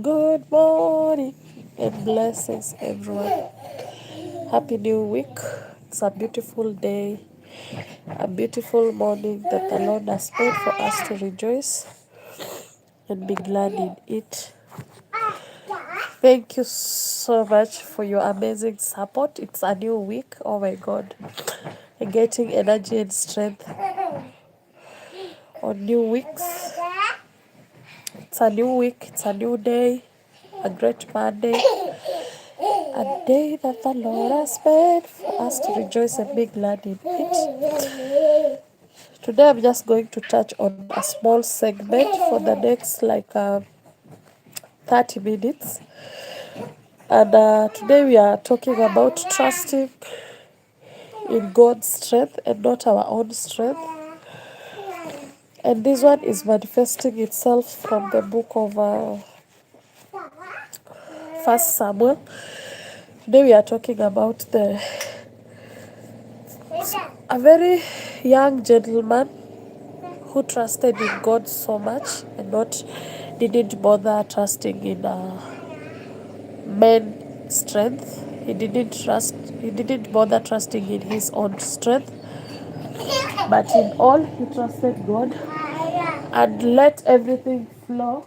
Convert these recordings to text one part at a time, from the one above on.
Good morning and blessings, everyone. Happy new week. It's a beautiful day, a beautiful morning that the Lord has made for us to rejoice and be glad in it. Thank you so much for your amazing support. It's a new week. Oh my God. Getting energy and strength on new weeks. It's a new week, it's a new day, a great Monday, a day that the Lord has made for us to rejoice and be glad in it. Today I'm just going to touch on a small segment for the next 30 minutes. And today we are talking about trusting in God's strength and not our own strength. And this one is manifesting itself from the book of 1 Samuel. Today we are talking about a very young gentleman who trusted in God so much and didn't bother trusting in man's strength. He didn't bother trusting in his own strength, but in all he trusted God and let everything flow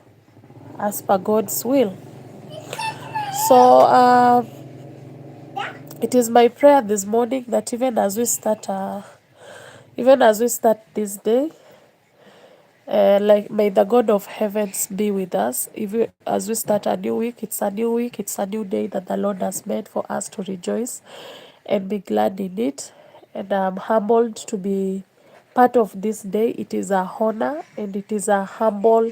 as per God's will. So it is my prayer this morning that even as we start this day, may the God of heavens be with us. As we start a new week, it's a new week, it's a new day that the Lord has made for us to rejoice and be glad in it. And I'm humbled to be part of this day. It is a honor and it is a humble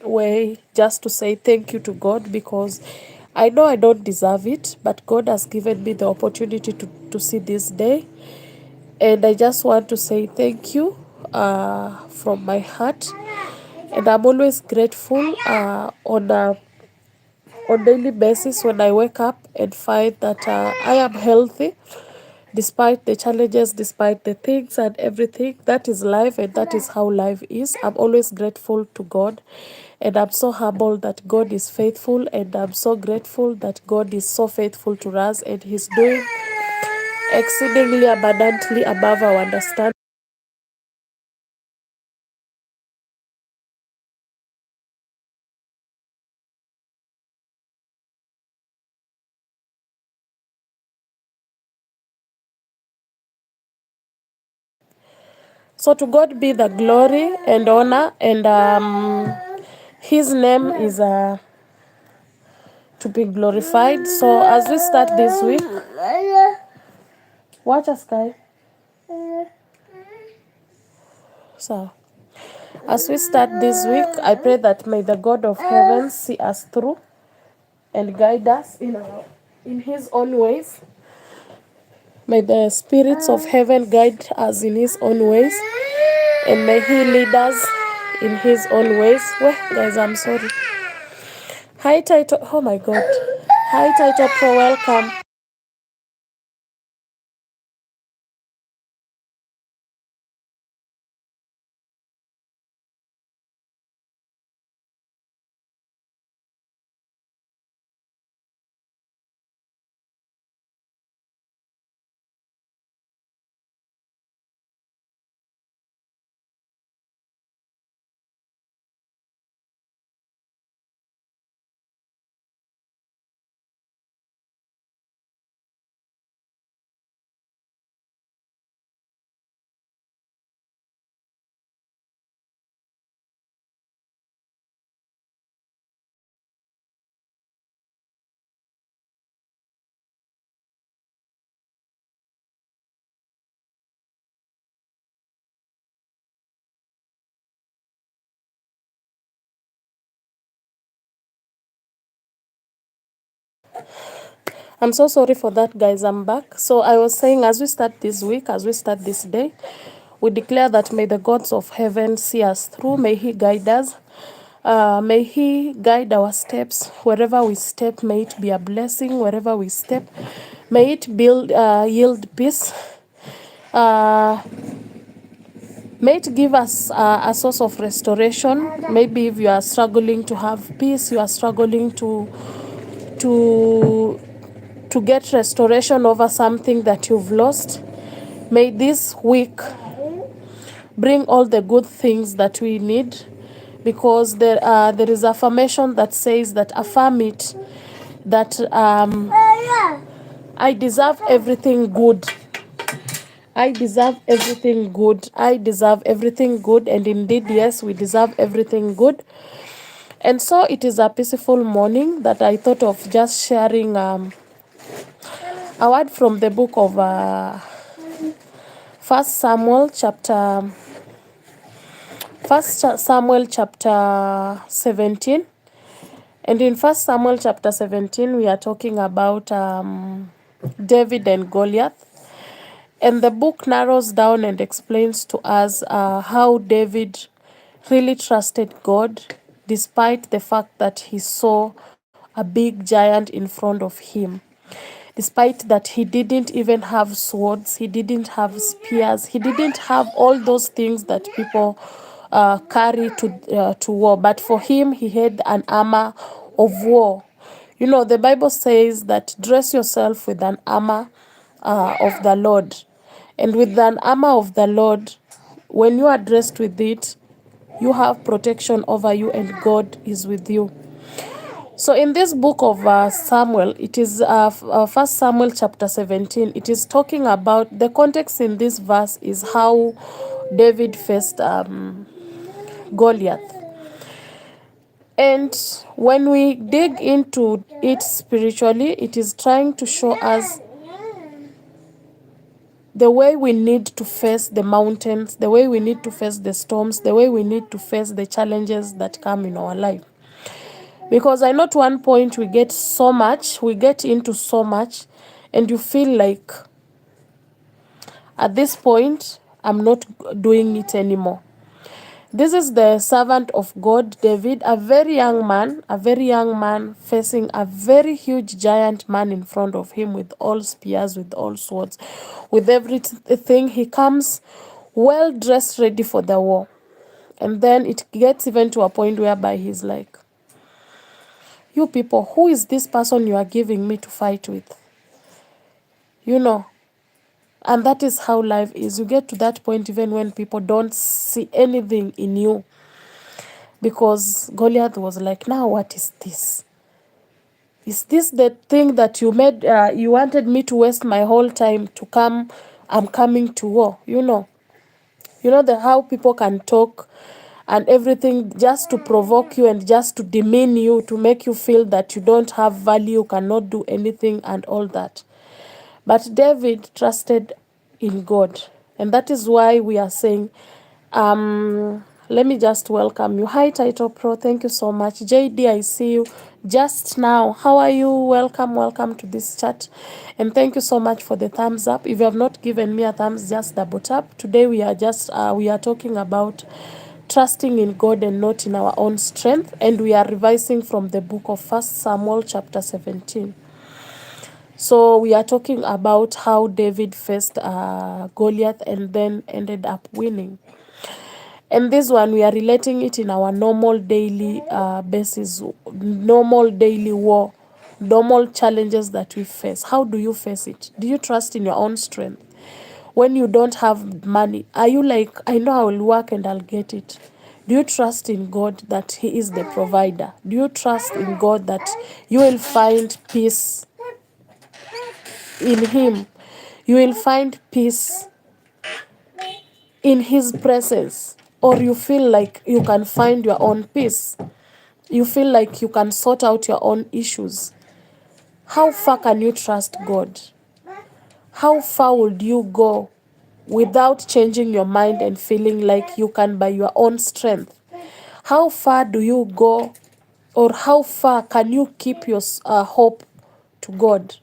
way just to say thank you to God, because I know I don't deserve it, but God has given me the opportunity to see this day. And I just want to say thank you from my heart. And I'm always grateful on daily basis when I wake up and find that I am healthy despite the challenges, despite the things and everything. That is life, and that is how life is. I'm always grateful to God, and I'm so humbled that God is faithful, and I'm so grateful that God is so faithful to us, and He's doing exceedingly abundantly above our understanding. So to God be the glory and honor, and His name is to be glorified. So as we start this week, watch us, Sky. So as we start this week, I pray that may the God of heaven see us through and guide us in His own ways. May the spirits of heaven guide us in His own ways, and may He lead us in His own ways. Well, guys, I'm sorry. Hi, Title. Oh my God. Hi, Title Pro. Welcome. I'm so sorry for that, guys. I'm back. So I was saying, as we start this week, as we start this day, we declare that may the gods of heaven see us through. May He guide us. May He guide our steps. Wherever we step, may it be a blessing. Wherever we step, may it yield peace. Uh, May it give us a source of restoration. Maybe if you are struggling to have peace, you are struggling to get restoration over something that you've lost. May this week bring all the good things that we need, because there is affirmation that says that affirm it, that I deserve everything good. I deserve everything good. I deserve everything good. And indeed, yes, we deserve everything good. And so it is a peaceful morning that I thought of just sharing a word from the book of 1 Samuel chapter 17. And in 1 Samuel chapter 17, we are talking about David and Goliath. And the book narrows down and explains to us how David really trusted God despite the fact that he saw a big giant in front of him. Despite that he didn't even have swords, he didn't have spears, he didn't have all those things that people carry to war. But for him, he had an armor of war. You know, the Bible says that dress yourself with an armor of the Lord. And with an armor of the Lord, when you are dressed with it, you have protection over you and God is with you. So in this book of Samuel, it is 1 Samuel chapter 17. It is talking about, the context in this verse is how David faced Goliath. And when we dig into it spiritually, it is trying to show us the way we need to face the mountains, the way we need to face the storms, the way we need to face the challenges that come in our life. Because I know at one point we get into so much, and you feel like at this point, I'm not doing it anymore. This is the servant of God, David, a very young man facing a very huge giant man in front of him with all spears, with all swords, with everything. He comes well dressed, ready for the war. And then it gets even to a point whereby he's like, you people, who is this person you are giving me to fight with? You know, and that is how life is. You get to that point even when people don't see anything in you. Because Goliath was like, now what is this? Is this the thing that you made, you wanted me to waste my whole time to come? I'm coming to war, you know. You know how people can talk and everything just to provoke you and just to demean you, to make you feel that you don't have value, cannot do anything and all that. But David trusted in God. And that is why we are saying, let me just welcome you. Hi, Title Pro. Thank you so much. JD, I see you just now. How are you? Welcome to this chat. And thank you so much for the thumbs up. If you have not given me a thumbs, just double tap. Today we are talking about trusting in God and not in our own strength. And we are revising from the book of 1 Samuel chapter 17. So we are talking about how David faced Goliath and then ended up winning. And this one, we are relating it in our normal daily basis, normal daily war, normal challenges that we face. How do you face it? Do you trust in your own strength? When you don't have money, are you like, I know I will work and I'll get it? Do you trust in God that He is the provider? Do you trust in God that you will find peace in Him? You will find peace in His presence? Or you feel like you can find your own peace? You feel like you can sort out your own issues? How far can you trust God? How far would you go without changing your mind and feeling like you can by your own strength? How far do you go, or how far can you keep your hope to God?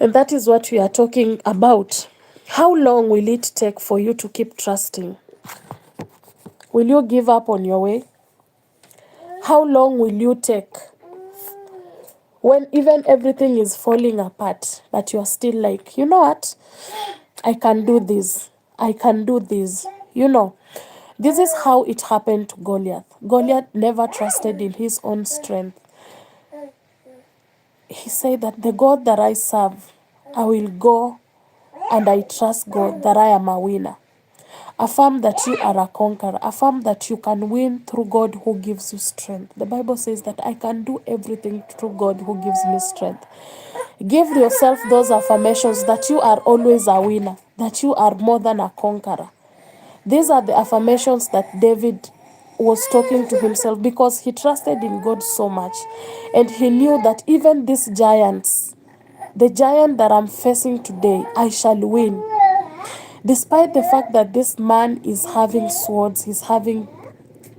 And that is what we are talking about. How long will it take for you to keep trusting? Will you give up on your way? How long will you take When even everything is falling apart, but you're still like, you know what? I can do this. I can do this. You know, this is how it happened to Goliath. Goliath never trusted in his own strength. He said that the God that I serve, I will go and I trust God that I am a winner. Affirm that you are a conqueror. Affirm that you can win through God who gives you strength. The Bible says that I can do everything through God who gives me strength. Give yourself those affirmations that you are always a winner, that you are more than a conqueror. These are the affirmations that David was talking to himself because he trusted in God so much. And he knew that even these giants, the giant that I'm facing today, I shall win. Despite the fact that this man is having swords, he's having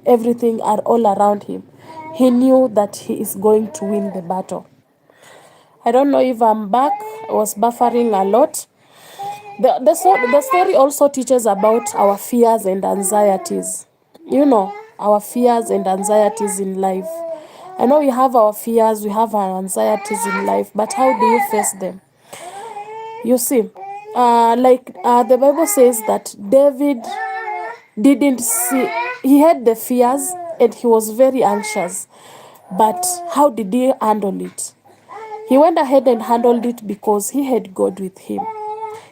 everything are all around him, he knew that he is going to win the battle. I don't know if I'm back. I was buffering a lot. The story also teaches about our fears and anxieties. You know, our fears and anxieties in life. I know we have our fears, we have our anxieties in life, but how do you face them? You see, the Bible says that David didn't see, he had the fears and he was very anxious. But how did he handle it? He went ahead and handled it because he had God with him.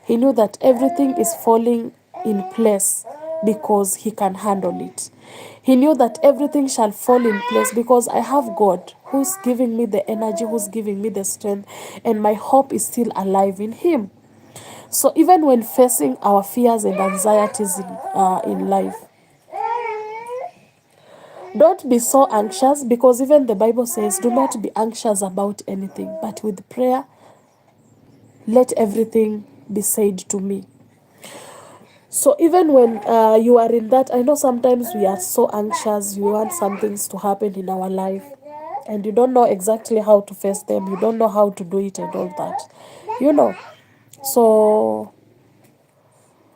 He knew that everything is falling in place because he can handle it. He knew that everything shall fall in place because I have God who's giving me the energy, who's giving me the strength, and my hope is still alive in him. So even when facing our fears and anxieties in life, don't be so anxious, because even the Bible says, do not be anxious about anything, but with prayer, let everything be said to me. So even when you are in that, I know sometimes we are so anxious, we want some things to happen in our life, and you don't know exactly how to face them, you don't know how to do it and all that, you know. So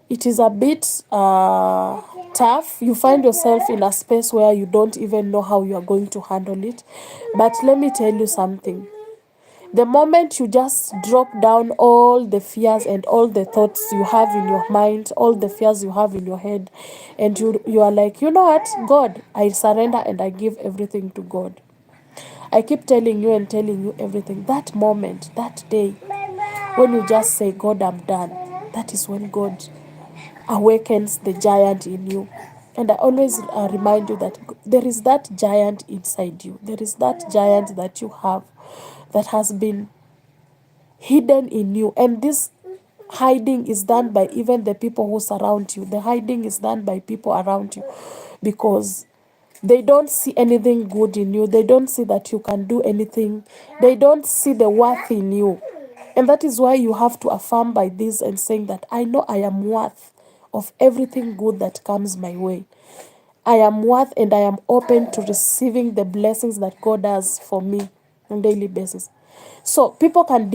it is a bit tough. You find yourself in a space where you don't even know how you are going to handle it. But let me tell you something. The moment you just drop down all the fears and all the thoughts you have in your mind, all the fears you have in your head, and you are like, you know what, God, I surrender and I give everything to God. I keep telling you and telling you everything. That moment, that day, when you just say, God, I'm done, that is when God awakens the giant in you. And I always remind you that there is that giant inside you. There is that giant that you have that has been hidden in you. And this hiding is done by even the people who surround you. The hiding is done by people around you because they don't see anything good in you. They don't see that you can do anything. They don't see the worth in you. And that is why you have to affirm by this and saying that I know I am worth of everything good that comes my way. I am worth and I am open to receiving the blessings that God has for me on a daily basis. So people can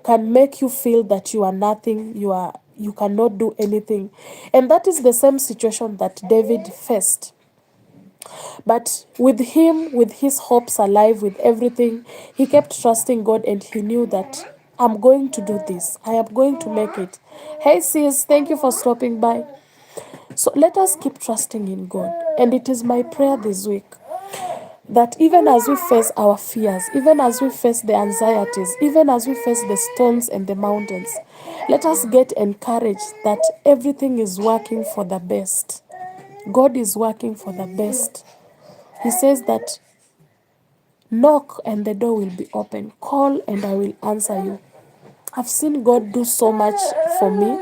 can make you feel that you are nothing, you cannot do anything. And that is the same situation that David faced. But with him, with his hopes alive, with everything, he kept trusting God and he knew that I'm going to do this. I am going to make it. Hey sis, thank you for stopping by. So let us keep trusting in God. And it is my prayer this week that even as we face our fears, even as we face the anxieties, even as we face the storms and the mountains, let us get encouraged that everything is working for the best. God is working for the best. He says that knock and the door will be open. Call and I will answer you. I've seen God do so much for me.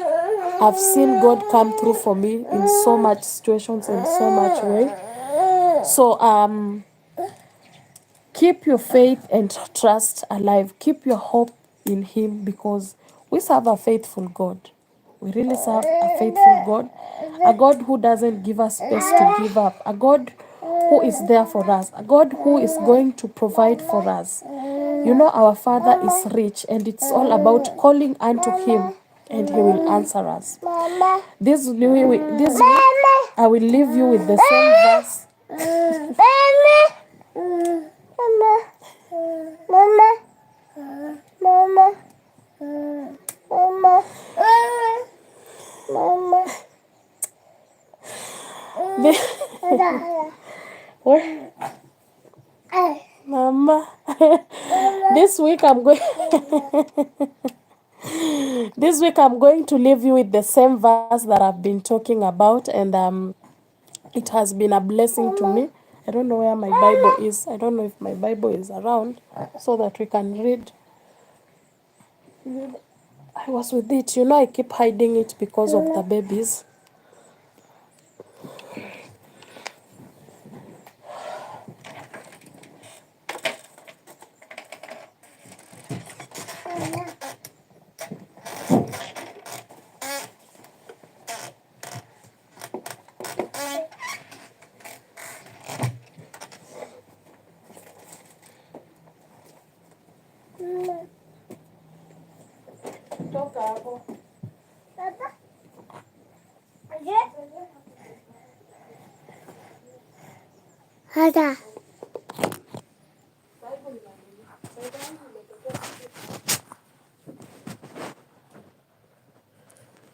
I've seen God come through for me in so much situations and so much way. So keep your faith and trust alive. Keep your hope in Him because we serve a faithful God. We really serve a faithful God. A God who doesn't give us space to give up. A God who is there for us. A God who is going to provide for us. You know, our Father is rich and it's all about calling unto Him and He will answer us. This week, I will leave you with the same verse. Mama. Mama. Mama. Mama. Where? Mama. This week I'm going This week I'm going to leave you with the same verse that I've been talking about, and it has been a blessing to me. I don't know where my Bible is. I don't know if my Bible is around so that we can read. I was with it. You know, I keep hiding it because of the babies. Toka hapo. Hada.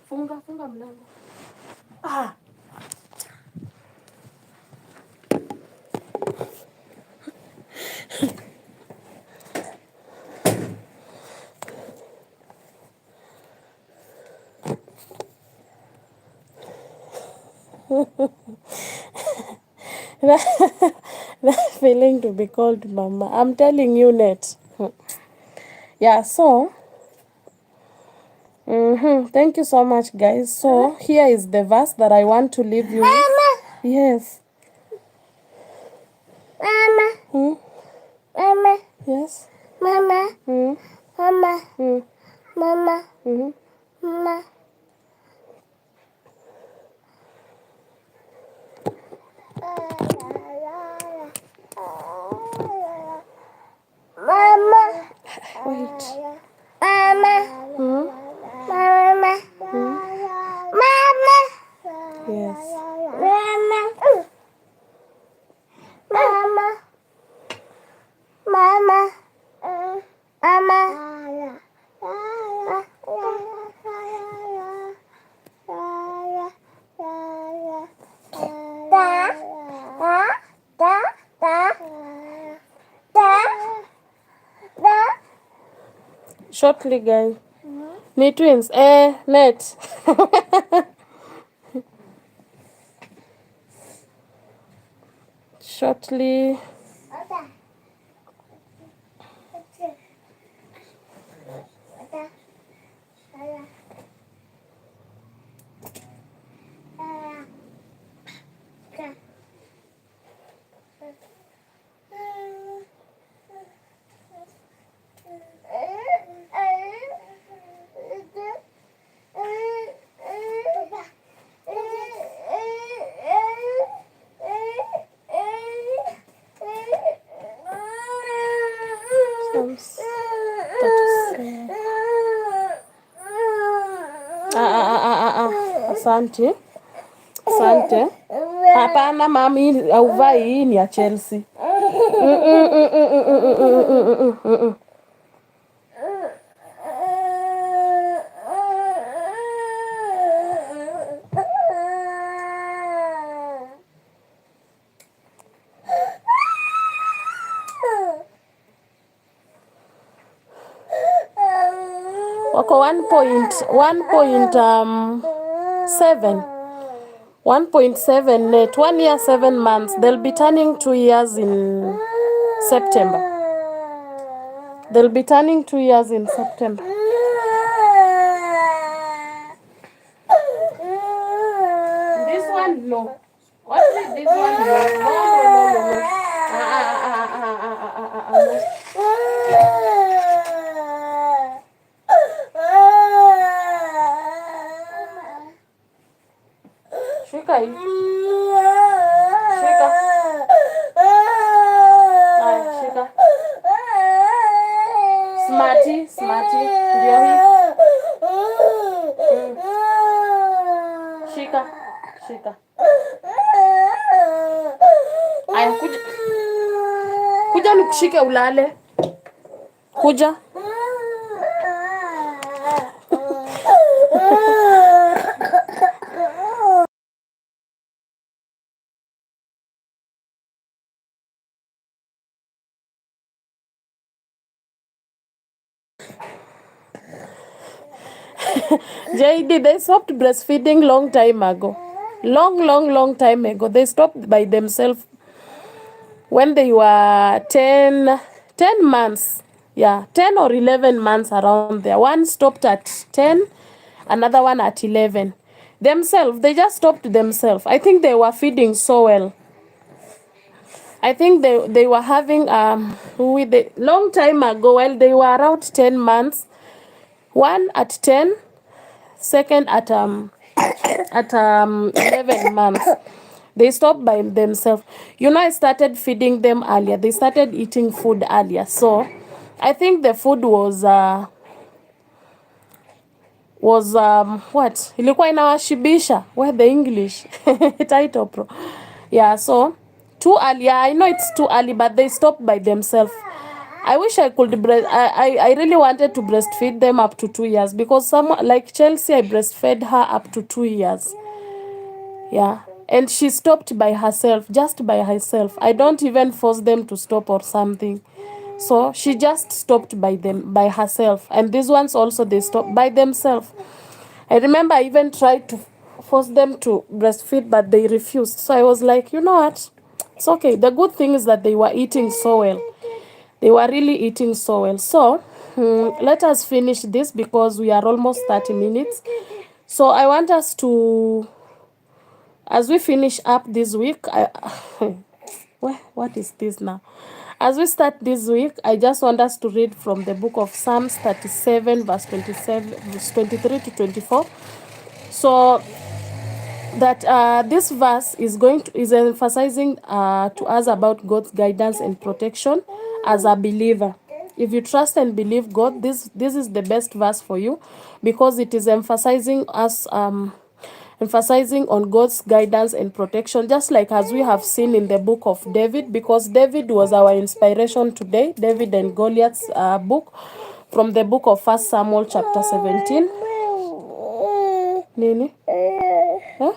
Funga mlango. Ah. That feeling to be called mama. I'm telling you, Net. Yeah, so thank you so much, guys. So here is the verse that I want to leave you with. Mama. Yes. Mama. Hmm? Mama. Yes. Mama. Hmm? Mama. Hmm? Mama. Mm-hmm. Mama. Mama. Wait. Mama. Hmm? Mama. Hmm? Mama. Yes. Mama. Mama. Mama. Mama. Shortly, guys. Me twins. Net. Shortly. Asante. Asante. Hapana mami, hauvai, hii ni ya Chelsea. Wako 1.7 net, 1 year 7 months. They'll be turning 2 years in September. They'll be turning 2 years in September. This one, no. What is this one? No. No. Shika hii. Shika. Haya, shika. Smarty. Ndio hii. Shika. Aya, kuja nikushike ulale. Kuja. JD, they stopped breastfeeding long time ago. Long time ago. They stopped by themselves when they were 10 months. Yeah, 10 or 11 months around there. One stopped at 10, another one at 11. Themselves, they just stopped themselves. I think they were feeding so well. I think they were having with the long time ago while they were around 10 months. One at 10, second at 11 months. They stopped by themselves. You know, I started feeding them earlier. They started eating food earlier. So I think the food was what? Ilikuwa inawashibisha. Where the English title pro. Yeah, so too early. Yeah, I know it's too early, but they stopped by themselves. I wish I could I really wanted to breastfeed them up to 2 years, because someone like Chelsea, I breastfed her up to 2 years. Yeah. And she stopped by herself, just by herself. I don't even force them to stop or something. So she just stopped by herself. And these ones also, they stopped by themselves. I remember I even tried to force them to breastfeed, but they refused. So I was like, you know what? It's okay. The good thing is that they were eating so well. They were really eating so well. So let us finish this because we are almost 30 minutes. So I want us to, as we finish up this week, what is this now? As we start this week, I just want us to read from the book of Psalms 37, verse 23 to 24. So that this verse is emphasizing to us about God's guidance and protection as a believer. If you trust and believe God, this is the best verse for you, because it is emphasizing on God's guidance and protection, just like as we have seen in the book of David, because David was our inspiration today. David and Goliath's book, from the book of 1 Samuel chapter 17. Nini? Huh?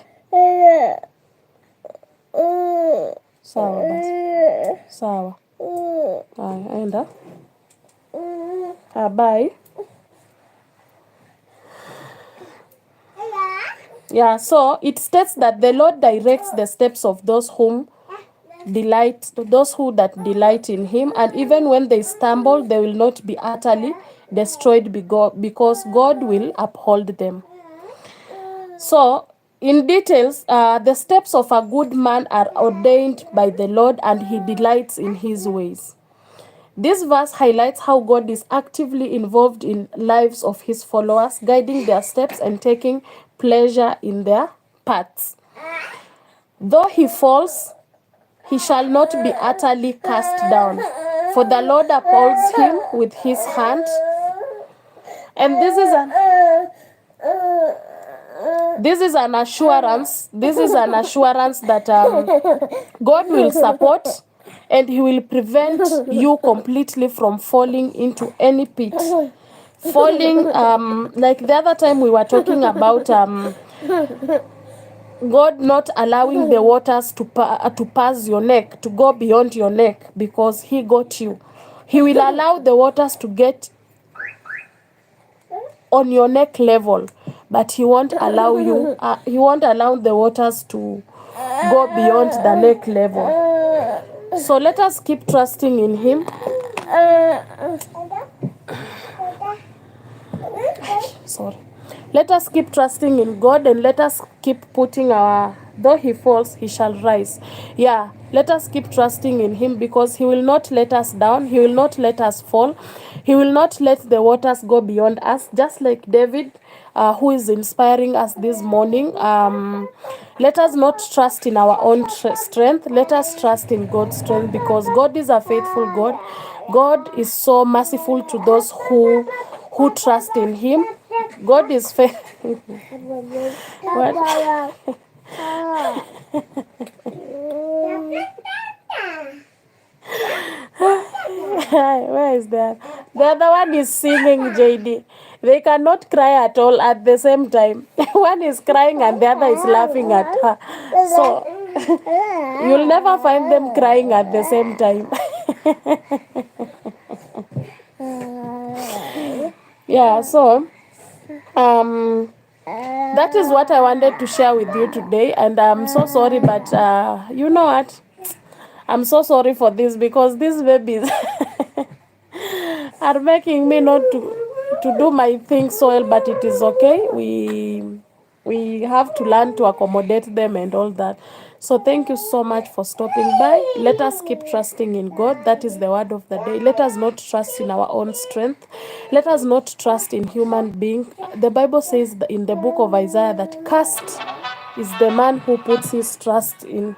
Sawa basi. Sawa. Haya, enda. Bye. Yeah, so it states that the Lord directs the steps of those who delight in him, and even when they stumble, they will not be utterly destroyed because God will uphold them. So, in details, the steps of a good man are ordained by the Lord, and he delights in his ways. This verse highlights how God is actively involved in lives of his followers, guiding their steps and taking pleasure in their paths. Though he falls, he shall not be utterly cast down, for the Lord upholds him with his hand. And this is an assurance. This is an assurance that God will support, and he will prevent you completely from falling into any pit. Falling, like the other time we were talking about God not allowing the waters to pass your neck, to go beyond your neck, because he got you. He will allow the waters to get on your neck level, but he won't allow the waters to go beyond the neck level. So let us keep trusting in him. Sorry. Let us keep trusting in God, and let us keep putting though he falls, he shall rise. Yeah, let us keep trusting in him, because he will not let us down. He will not let us fall. He will not let the waters go beyond us, just like David, who is inspiring us this morning. Let us not trust in our own strength. Let us trust in God's strength, because God is a faithful God. God is so merciful to those who trust in him. God is faithful. What? Where is that? The other one is singing, JD. They cannot cry at all at the same time. One is crying and the other is laughing at her. So you'll never find them crying at the same time. Yeah, so that is what I wanted to share with you today, and I'm so sorry, but you know what? I'm so sorry for this because these babies are making me not to do my things so well, but it is okay. We have to learn to accommodate them and all that. So thank you so much for stopping by. Let us keep trusting in God. That is the word of the day. Let us not trust in our own strength. Let us not trust in human being. The Bible says in the book of Isaiah that cursed is the man who puts his trust in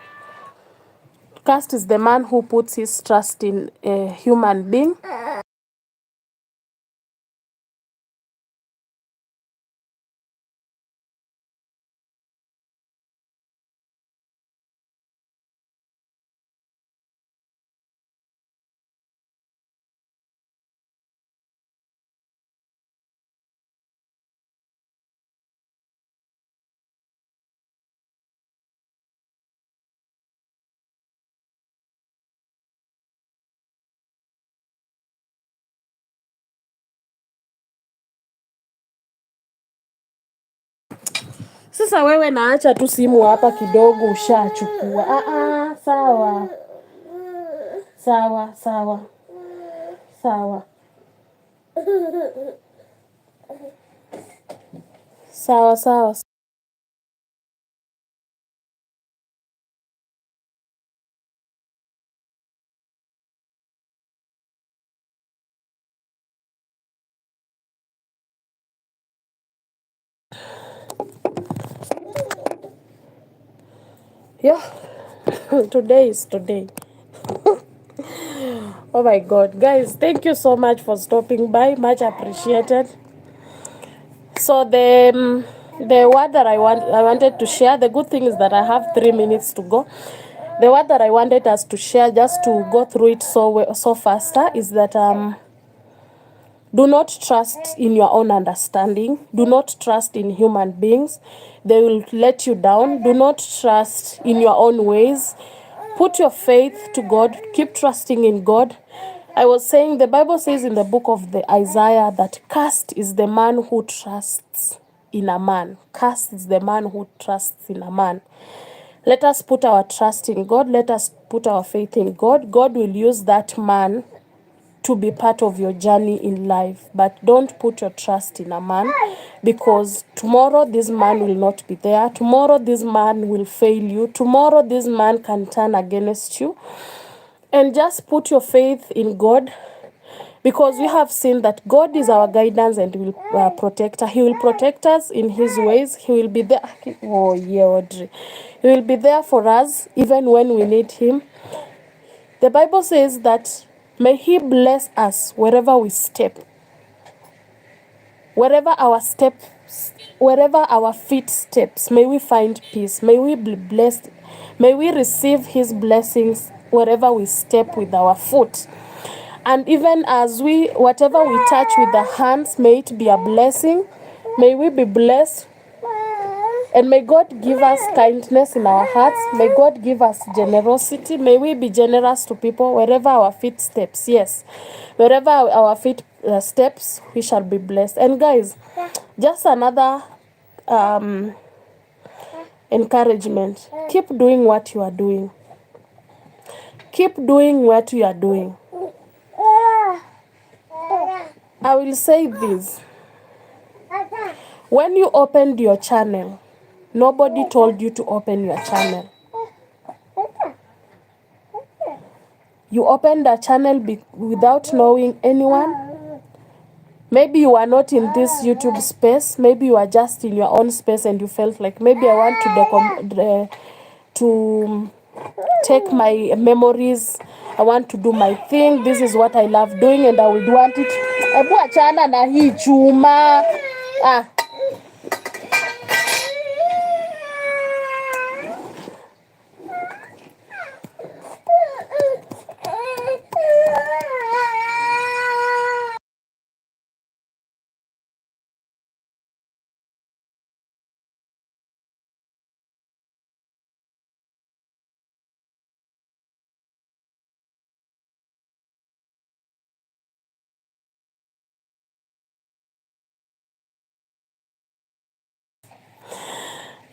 a human being. Sasa wewe naacha tu simu hapa kidogo ushachukua. Sawa. Sawa, sawa. Sawa. Sawa, sawa. Yeah. Today is today. Oh my God. Guys, thank you so much for stopping by. Much appreciated. So the word that I wanted to share, the good thing is that I have 3 minutes to go. The word that I wanted us to share, just to go through it so faster, is that do not trust in your own understanding. Do not trust in human beings. They will let you down. Do not trust in your own ways. Put your faith to God. Keep trusting in God. I was saying the Bible says in the book of the Isaiah that cursed is the man who trusts in a man. Cursed is the man who trusts in a man. Let us put our trust in God. Let us put our faith in God. God will use that man to be part of your journey in life. But don't put your trust in a man, because tomorrow this man will not be there. Tomorrow this man will fail you. Tomorrow this man can turn against you. And just put your faith in God, because we have seen that God is our guidance and will protect us. He will protect us in His ways. He will be there. Oh, yeah, Audrey. He will be there for us even when we need Him. The Bible says that may He bless us wherever we step. Wherever our feet steps, may we find peace. May we be blessed. May we receive His blessings wherever we step with our foot. And even as whatever we touch with the hands, may it be a blessing. May we be blessed. And may God give us kindness in our hearts. May God give us generosity. May we be generous to people wherever our feet steps. Yes. Wherever our feet steps, we shall be blessed. And guys, just another encouragement. Keep doing what you are doing. Keep doing what you are doing. I will say this. When you opened your channel, nobody told you to open your channel. You opened a channel without knowing anyone. Maybe you are not in this YouTube space. Maybe you are just in your own space and you felt like maybe I want to take my memories. I want to do my thing. This is what I love doing and I would want it. Ebu achana na hii chuma.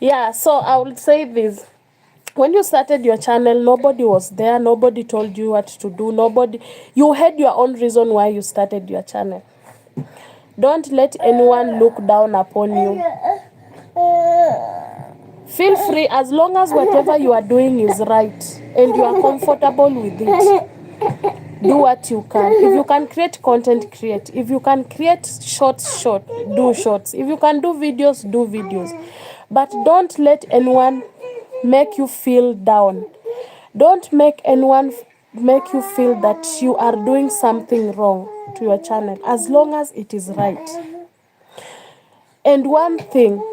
Yeah, so I will say this. When you started your channel, nobody was there. Nobody told you what to do. You had your own reason why you started your channel. Don't let anyone look down upon you. Feel free as long as whatever you are doing is right and you are comfortable with it. Do what you can. If you can create content, create. If you can create shorts, do shorts. If you can do videos, do videos. But don't let anyone make you feel down. Don't make anyone make you feel that you are doing something wrong to your channel, as long as it is right. And one thing,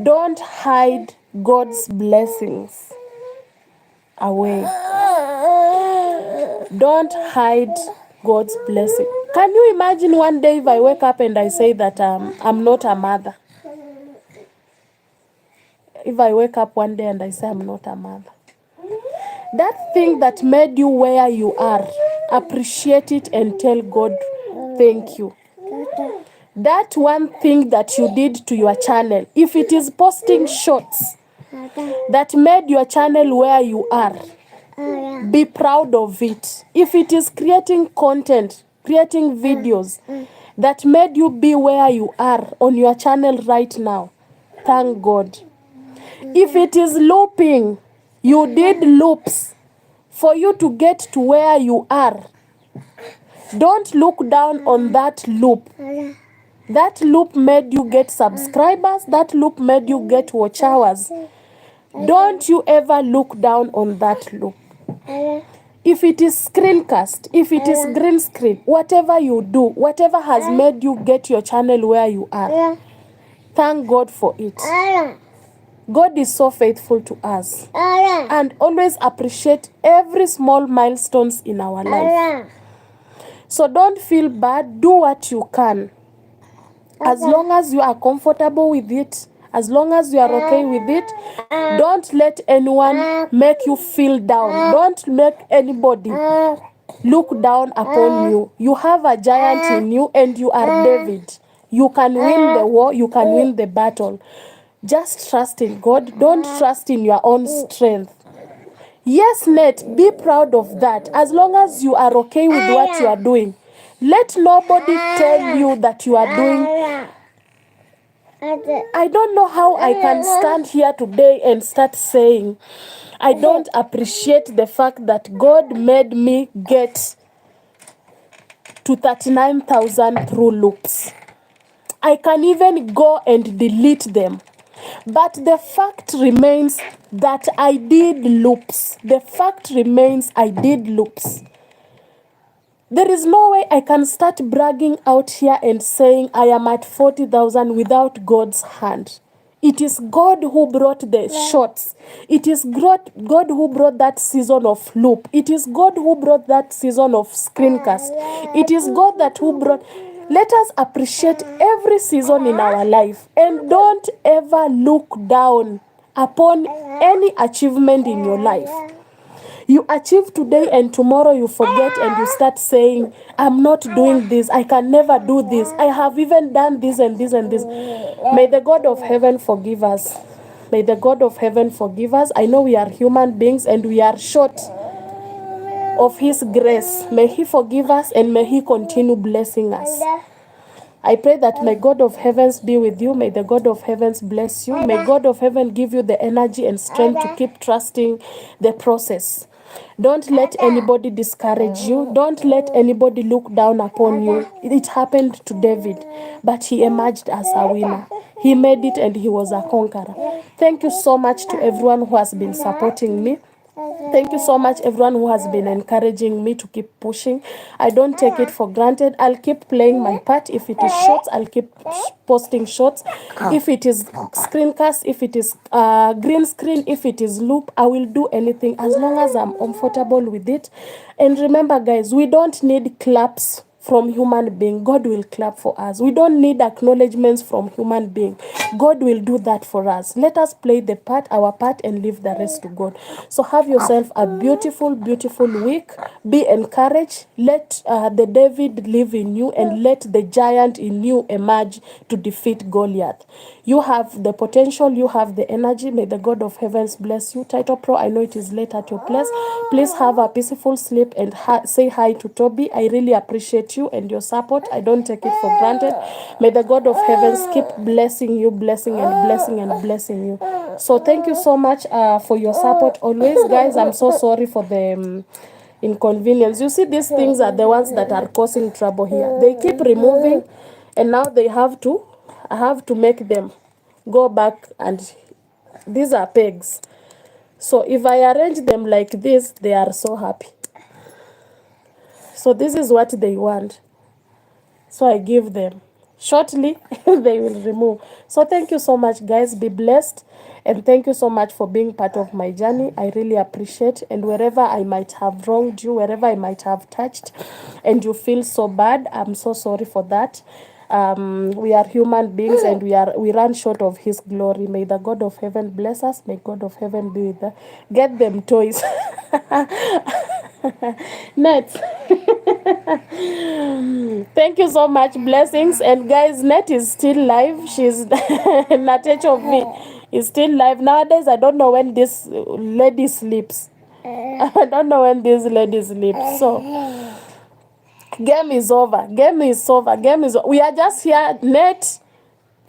don't hide God's blessings away. Don't hide God's blessing. Can you imagine one day if I wake up and I say that I'm not a mother? If I wake up one day and I say I'm not a mother. That thing that made you where you are, appreciate it and tell God thank you. That one thing that you did to your channel, if it is posting shorts that made your channel where you are, be proud of it. If it is creating content, creating videos that made you be where you are on your channel right now, thank God. If it is looping, you did loops for you to get to where you are, don't look down on that loop. That loop made you get subscribers. That loop made you get watch hours. Don't you ever look down on that loop. If it is screencast, if it is green screen, whatever you do, whatever has made you get your channel where you are, thank God for it. God is so faithful to us. And always appreciate every small milestones in our life. So don't feel bad. Do what you can. As long as you are comfortable with it, as long as you are okay with it, don't let anyone make you feel down. Don't make anybody look down upon you. You have a giant in you and you are David. You can win the war, you can win the battle. Just trust in God. Don't trust in your own strength. Yes, Nate, be proud of that. As long as you are okay with what you are doing, let nobody tell you that you are doing. I don't know how I can stand here today and start saying I don't appreciate the fact that God made me get to 39,000 through loops. I can even go and delete them. But the fact remains that I did loops. The fact remains I did loops. There is no way I can start bragging out here and saying I am at 40,000 without God's hand. It is God who brought the shots. It is God who brought that season of loop. It is God who brought that season of screencast. It is God that who brought. Let us appreciate every season in our life and don't ever look down upon any achievement in your life. You achieve today and tomorrow you forget and you start saying, I'm not doing this. I can never do this. I have even done this and this and this. May the God of heaven forgive us. May the God of heaven forgive us. I know we are human beings and we are short of His grace. May He forgive us and may He continue blessing us. I pray that may God of heavens be with you. May the God of heavens bless you. May God of heaven give you the energy and strength to keep trusting the process. Don't let anybody discourage you. Don't let anybody look down upon you. It happened to David, but he emerged as a winner. He made it and he was a conqueror. Thank you so much to everyone who has been supporting me. Thank you so much everyone who has been encouraging me to keep pushing. I don't take it for granted. I'll keep playing my part. If it is shorts, I'll keep posting shorts. If it is screencast, if it is green screen, if it is loop, I will do anything as long as I'm comfortable with it. And remember guys, we don't need claps from human being. God will clap for us. We don't need acknowledgements from human being. God will do that for us. Let us play our part and leave the rest to God. So have yourself a beautiful, beautiful week. Be encouraged. Let the David live in you and let the giant in you emerge to defeat Goliath. You have the potential, you have the energy. May the God of heavens bless you. Title Pro, I know it is late at your place. Please have a peaceful sleep and say hi to Toby. I really appreciate you and your support. I don't take it for granted. May the God of heavens keep blessing you, blessing and blessing and blessing you. So thank you so much for your support always, guys. I'm so sorry for the inconvenience. You see, these things are the ones that are causing trouble here. They keep removing, and now I have to make them go back, and these are pegs. So if I arrange them like this, they are so happy. So this is what they want. So I give them. Shortly, they will remove. So thank you so much, guys. Be blessed. And thank you so much for being part of my journey. I really appreciate. And wherever I might have wronged you, wherever I might have touched, and you feel so bad, I'm so sorry for that. We are human beings, and we run short of His glory. May the God of heaven bless us. May God of heaven be with us. Get them toys. Nets. Thank you so much. Blessings. And guys, Net is still live. She's Natecho of me is still live. Nowadays, I don't know when this lady sleeps. I don't know when this lady sleeps. So game is over. Game is over. Game is over. We are just here, Net,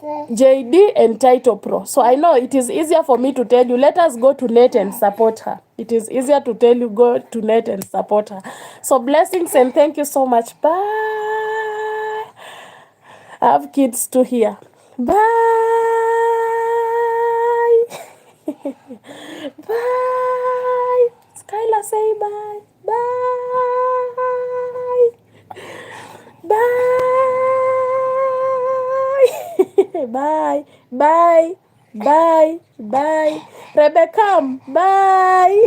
JD, and Title Pro. So I know it is easier for me to tell you, let us go to Net and support her. It is easier to tell you, go to Net and support her. So blessings and thank you so much. Bye. I have kids to hear. Bye. Bye. Skylar, say bye. Bye. Bye. Bye. Bye. Bye. Bye. Rebecca, bye.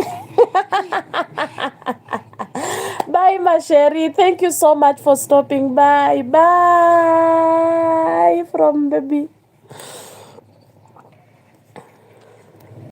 Bye, my Sherry. Thank you so much for stopping by. Bye from baby.